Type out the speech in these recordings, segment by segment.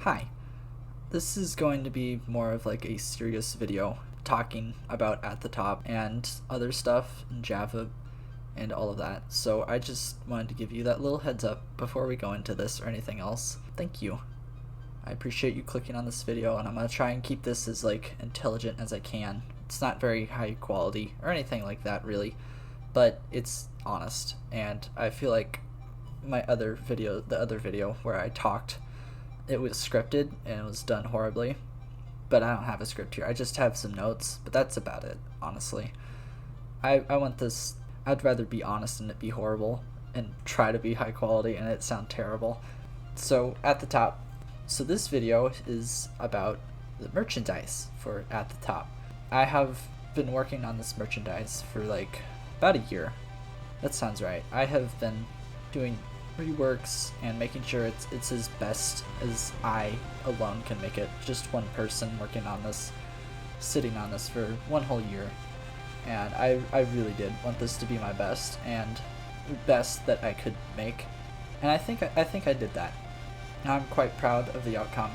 Hi, this is going to be more of like a serious video talking about at the top and other stuff in Java and all of that. So I just wanted to give you that little heads up before we go into this or anything else. Thank you. I appreciate you clicking on this video, and I'm going to try and keep this as like intelligent as I can. It's not very high quality or anything like that really, but it's honest, and I feel like the other video where I talked, it was scripted and it was done horribly, but I don't have a script here. I just have some notes, but that's about it, honestly. I want this, I'd rather be honest and it be horrible and try to be high quality and it sound terrible. So at the top, so this video is about the merchandise for at the top. I have been working on this merchandise for like about a year. That sounds right. I have been doing reworks and making sure it's as best as I alone can make it. Just one person working on this, sitting on this for one whole year, and I really did want this to be my best and best that I could make, and I think I did that. Now I'm quite proud of the outcome,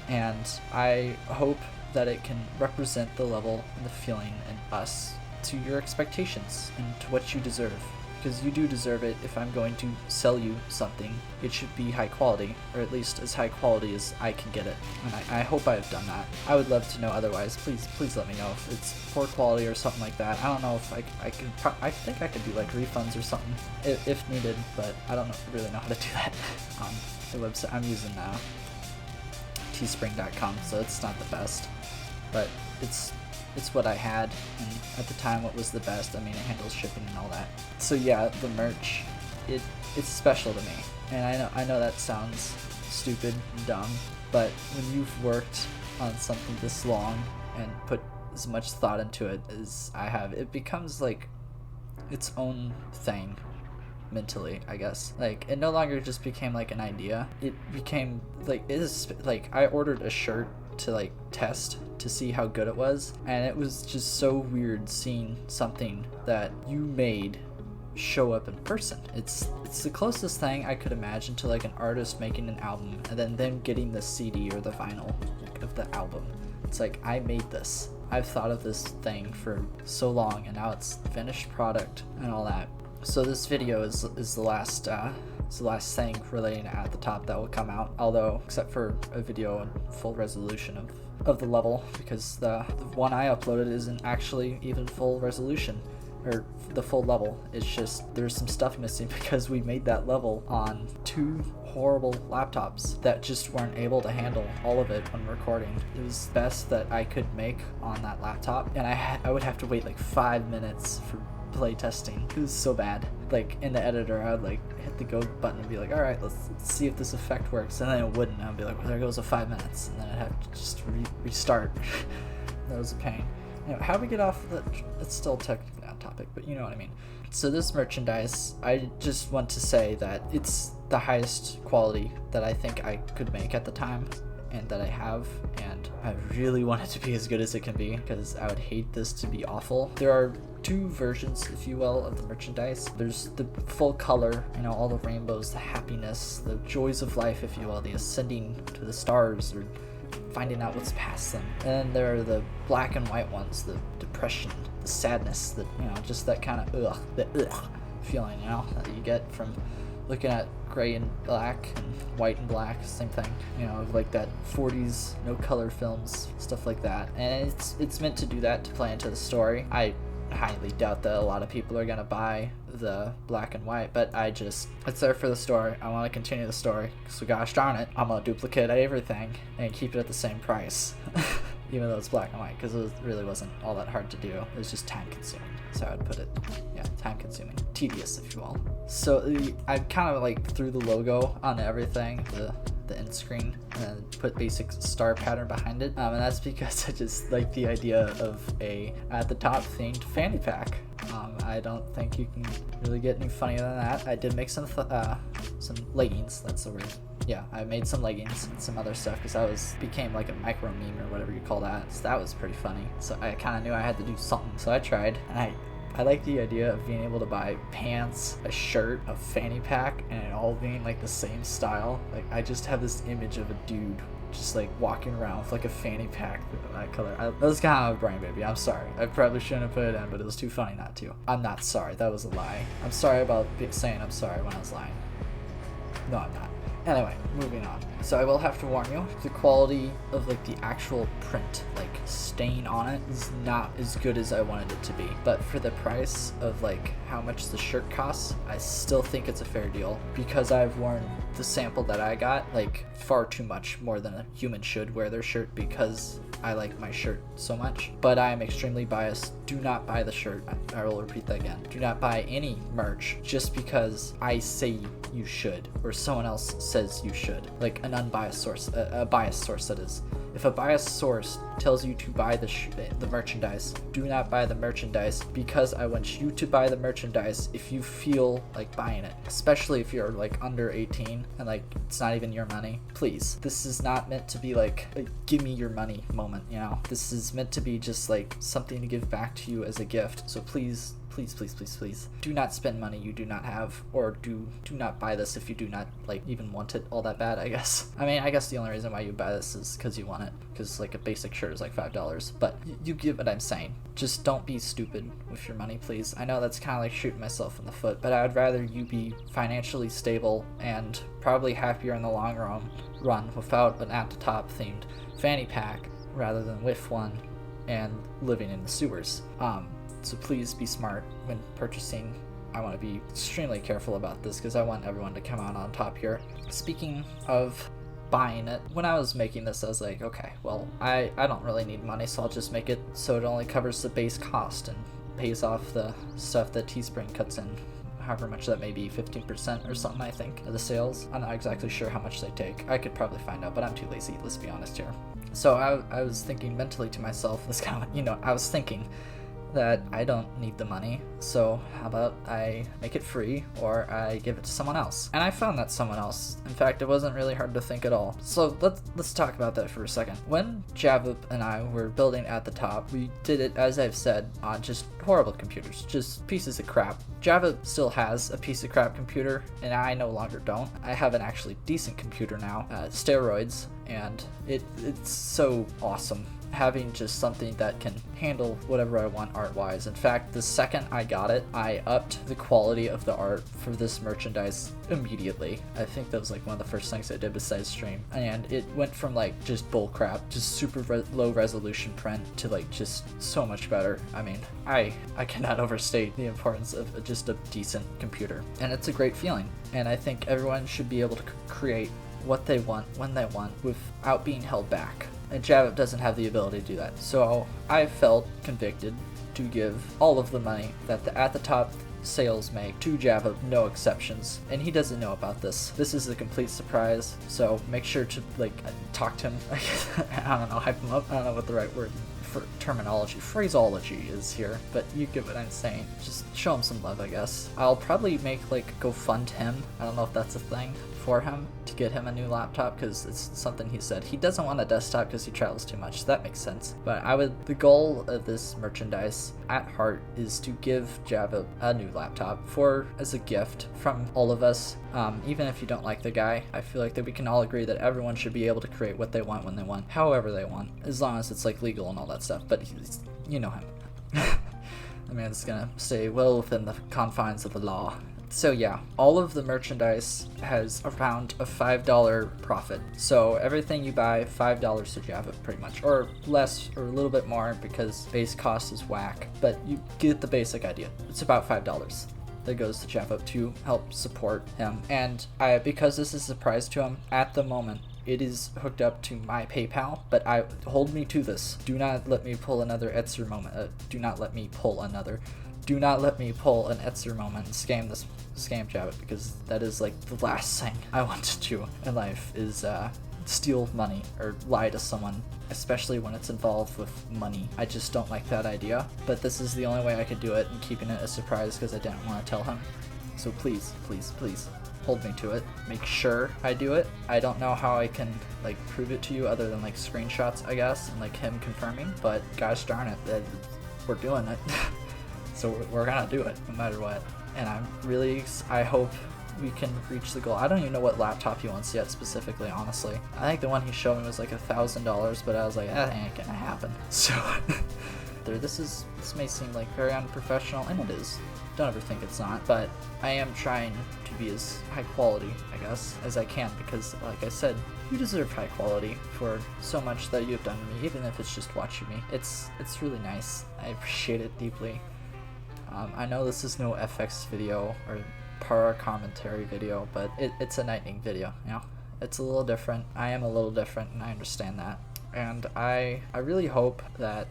and I hope that it can represent the level and the feeling in us to your expectations and to what you deserve. Because you do deserve it. If I'm going to sell you something, it should be high quality, or at least as high quality as I can get it. And I hope I've done that. I would love to know otherwise. Please let me know if it's poor quality or something like that. I don't know if I think I could do like refunds or something if needed, but I don't really know how to do that. The website I'm using now, teespring.com, so it's not the best, but it's what I had, and at the time what was the best. I mean, it handles shipping and all that. So yeah, the merch, it's special to me, and I know that sounds stupid and dumb, but when you've worked on something this long and put as much thought into it as I have, it becomes like its own thing mentally, I guess. Like, it no longer just became like an idea. It became like, it is like, I ordered a shirt to like test to see how good it was, and it was just so weird seeing something that you made show up in person. It's the closest thing I could imagine to like an artist making an album and then them getting the CD or the vinyl of the album. It's like, I made this. I've thought of this thing for so long, and now it's finished product and all that. So this video is the last thing relating to at the top that will come out, although except for a video in full resolution of the level, because the one I uploaded isn't actually even full resolution or the full level. It's just there's some stuff missing because we made that level on 2 horrible laptops that just weren't able to handle all of it when recording. It was the best that I could make on that laptop, and I would have to wait like 5 minutes for play testing. It was so bad. Like, in the editor, I would like hit the go button and be like, alright, let's see if this effect works, and then it wouldn't. I'd be like, well, there goes the 5 minutes, and then I'd have to just restart. That was a pain. How we get off the, it's still technically on topic, but you know what I mean. So this merchandise, I just want to say that it's the highest quality that I think I could make at the time, and that I have, and I really want it to be as good as it can be, because I would hate this to be awful. There are 2 versions, if you will, of the merchandise. There's the full color, all the rainbows, the happiness, the joys of life, if you will, the ascending to the stars, or finding out what's past them. And then there are the black and white ones, the depression, the sadness, the just that kind of feeling, that you get from looking at gray and black and white and black, same thing, like that 40s no color films, stuff like that. And it's meant to do that, to play into the story. I highly doubt that a lot of people are gonna buy the black and white, but it's there for the story. I want to continue the story, so gosh darn it, I'm gonna duplicate everything and keep it at the same price. Even though it's black and white, because it really wasn't all that hard to do. It was just time consuming, so I would put it. Yeah, time consuming, tedious, if you will. So I kind of like threw the logo on everything, the end screen, and then put basic star pattern behind it, and that's because I just like the idea of a at the top themed fanny pack. I don't think you can really get any funnier than that. I did make some leggings. That's the word. Yeah, I made some leggings and some other stuff, because that became like a micro meme or whatever you call that. So that was pretty funny. So I kind of knew I had to do something. So I tried, and I like the idea of being able to buy pants, a shirt, a fanny pack, and it all being like the same style. Like I just have this image of a dude just like walking around with like a fanny pack that color. That was kind of a brain baby. I'm sorry. I probably shouldn't have put it in, but it was too funny not to. I'm not sorry. That was a lie. I'm sorry about saying I'm sorry when I was lying. No, I'm not. Anyway, moving on. So I will have to warn you, the quality of like the actual print, like stain on it, is not as good as I wanted it to be. But for the price of like how much the shirt costs, I still think it's a fair deal, because I've worn the sample that I got like far too much, more than a human should wear their shirt, because I like my shirt so much. But I am extremely biased. Do not buy the shirt. I will repeat that again. Do not buy any merch just because I say you should, or someone else says you should. Like an unbiased source, a biased source that is. If a biased source tells you to buy the merchandise, do not buy the merchandise, because I want you to buy the merchandise if you feel like buying it. Especially if you're like under 18 and like it's not even your money. Please, this is not meant to be like a give me your money moment, you know? This is meant to be just like something to give back to you as a gift. So please, please, please, please, please do not spend money you do not have, or do not buy this if you do not like even want it all that bad, I guess. I mean, I guess the only reason why you buy this is because you want it, because like a basic shirt is like $5, but you get what I'm saying. Just don't be stupid with your money, please. I know that's kind of like shooting myself in the foot, but I would rather you be financially stable and probably happier in the long run without an at the top themed fanny pack rather than with one and living in the sewers. So please be smart when purchasing. I want to be extremely careful about this because I want everyone to come out on top here. Speaking of buying it, when I was making this, I was like, okay, well, I don't really need money, so I'll just make it so it only covers the base cost and pays off the stuff that Teespring cuts in, however much that may be, 15% or something, I think, of the sales. I'm not exactly sure how much they take. I could probably find out, but I'm too lazy, let's be honest here. So I was thinking mentally to myself, this kind of, I was thinking that I don't need the money, so how about I make it free, or I give it to someone else. And I found that someone else. In fact, it wasn't really hard to think at all. So let's talk about that for a second. When Javp and I were building at the top, we did it, as I've said, on just horrible computers, just pieces of crap. Javp still has a piece of crap computer, and I no longer don't. I have an actually decent computer now, steroids, and it's so awesome having just something that can handle whatever I want art-wise. In fact, the second I got it, I upped the quality of the art for this merchandise immediately. I think that was like one of the first things I did besides stream, and it went from like just bullcrap, just super low resolution print, to like just so much better. I mean, I cannot overstate the importance of just a decent computer, and it's a great feeling. And I think everyone should be able to create what they want when they want without being held back. And Javp doesn't have the ability to do that. So I felt convicted to give all of the money that the at the top sales make to Javp, no exceptions. And he doesn't know about this. This is a complete surprise, so make sure to like talk to him. I don't know, hype him up. I don't know what the right word for phraseology is here, but you get what I'm saying. Just show him some love, I guess. I'll probably make like go fund him. I don't know if that's a thing for him, to get him a new laptop, because it's something he said he doesn't want a desktop because he travels too much, so that makes sense. But the goal of this merchandise at heart is to give Javp a new laptop as a gift from all of us. Even if you don't like the guy, I feel like that we can all agree that everyone should be able to create what they want when they want, however they want, as long as it's like legal and all that stuff. But you know him. The man's gonna stay well within the confines of the law. So yeah, all of the merchandise has around a $5 profit. So everything you buy, $5 to Javp pretty much, or less, or a little bit more because base cost is whack, but you get the basic idea. It's about $5 that goes to Javp to help support him. And because this is a surprise to him at the moment, it is hooked up to my PayPal, but hold me to this. Do not let me pull another Etzer moment. Do not let me pull an Etzer moment and scam Javp, because that is like the last thing I want to do in life, is steal money or lie to someone, especially when it's involved with money. I just don't like that idea, but this is the only way I could do it, and keeping it a surprise because I didn't want to tell him. So please, please, please hold me to it. Make sure I do it. I don't know how I can like prove it to you other than like screenshots, I guess, and like him confirming, but gosh darn it, we're doing it. So we're gonna do it no matter what. And I hope we can reach the goal. I don't even know what laptop he wants yet specifically, honestly. I think the one he showed me was like $1,000, but I was like, that ain't gonna happen. So this may seem like very unprofessional, and it is. Don't ever think it's not, but I am trying to be as high quality, I guess, as I can, because like I said, you deserve high quality for so much that you've done to me, even if it's just watching me. It's really nice. I appreciate it deeply. I know this is no FX video or para commentary video, but it's a Lightning video, you know? It's a little different. I am a little different, and I understand that. And I really hope that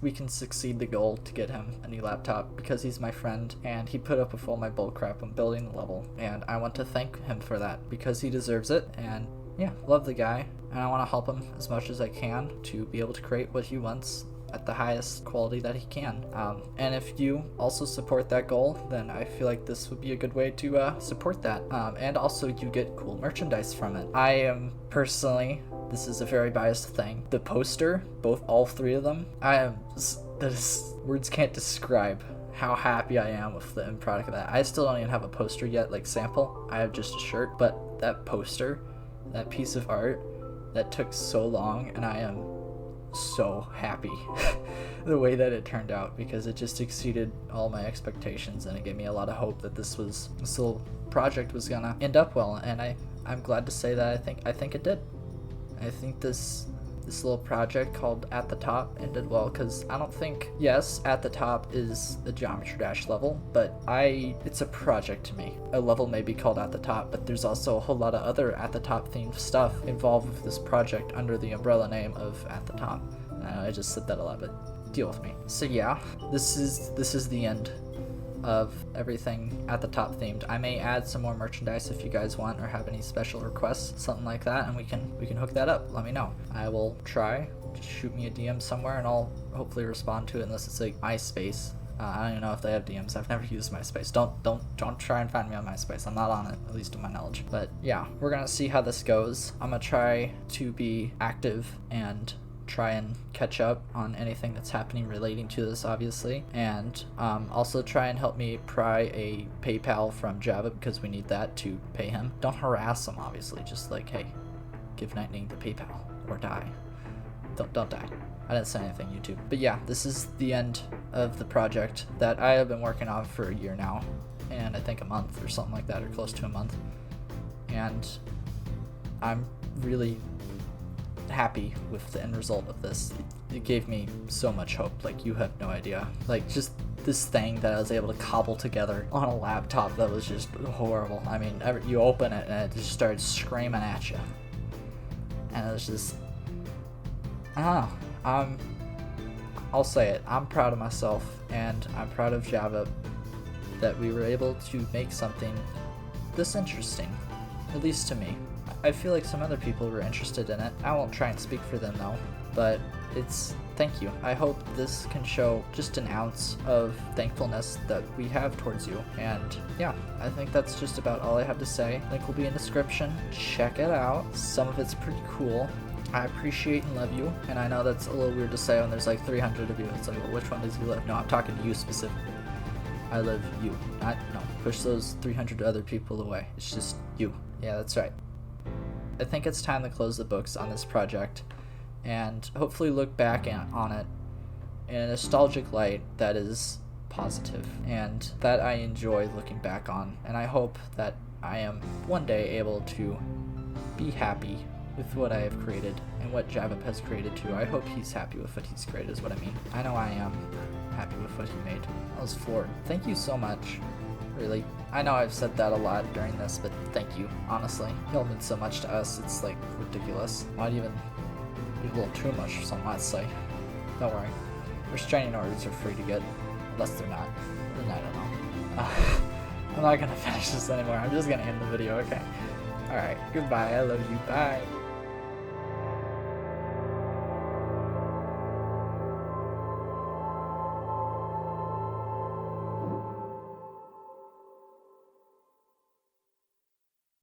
we can succeed the goal to get him a new laptop, because he's my friend and he put up with all my bullcrap when building the level, and I want to thank him for that because he deserves it. And yeah, love the guy, and I want to help him as much as I can to be able to create what he wants at the highest quality that he can. And if you also support that goal, then I feel like this would be a good way to support that. And also you get cool merchandise from it. I am personally, this is a very biased thing, the poster, all three of them, words can't describe how happy I am with the end product of that. I still don't even have a poster yet, like sample. I have just a shirt, but that poster, that piece of art, that took so long, and I am so happy the way that it turned out, because it just exceeded all my expectations, and it gave me a lot of hope that this little project was gonna end up well. And I'm glad to say that I think it did. I think this little project called At the Top ended well, because I don't think, yes, At the Top is the Geometry Dash level, but it's a project to me. A level may be called At the Top, but there's also a whole lot of other At the Top themed stuff involved with this project under the umbrella name of At the Top. I just said that a lot, but deal with me. So yeah, this is the end of everything At the Top themed. I may add some more merchandise if you guys want or have any special requests, something like that, and we can hook that up. Let me know. I will try. Just shoot me a DM somewhere and I'll hopefully respond to it, unless it's like MySpace. I don't even know if they have DMs. I've never used MySpace. Don't try and find me on MySpace. I'm not on it, at least to my knowledge. But yeah, we're gonna see how this goes. I'm gonna try to be active and try and catch up on anything that's happening relating to this, obviously, and also try and help me pry a PayPal from Javp, because we need that to pay him. Don't harass him, obviously, just like, hey, give Lightning the PayPal or die. Don't die. I didn't say anything, YouTube. But yeah, this is the end of the project that I have been working on for a year now, and I think a month or something like that, or close to a month. And I'm really happy with the end result of this. It gave me so much hope, like you have no idea. Like, just this thing that I was able to cobble together on a laptop that was just horrible. I mean, you open it and it just started screaming at you, and it was just, I don't know. I'll say it, I'm proud of myself, and I'm proud of Javp that we were able to make something this interesting, at least to me. I feel like some other people were interested in it. I won't try and speak for them though, but thank you. I hope this can show just an ounce of thankfulness that we have towards you. And yeah, I think that's just about all I have to say. Link will be in the description. Check it out. Some of it's pretty cool. I appreciate and love you, and I know that's a little weird to say when there's like 300 of you. It's like, well, which one does you love? No, I'm talking to you specifically. I love you. No, push those 300 other people away. It's just you. Yeah, that's right. I think it's time to close the books on this project and hopefully look back on it in a nostalgic light that is positive and that I enjoy looking back on. And I hope that I am one day able to be happy with what I have created and what Javp has created too. I hope he's happy with what he's created is what I mean. I know I am happy with what he made. I was floored. Thank you so much. Really. I know I've said that a lot during this, but thank you, honestly. Y'all mean so much to us, it's like ridiculous. Might even be a little too much, some might say. Don't worry. Restraining orders are free to get, unless they're not. Then I don't know. I'm not gonna finish this anymore, I'm just gonna end the video, okay? Alright, goodbye, I love you, bye.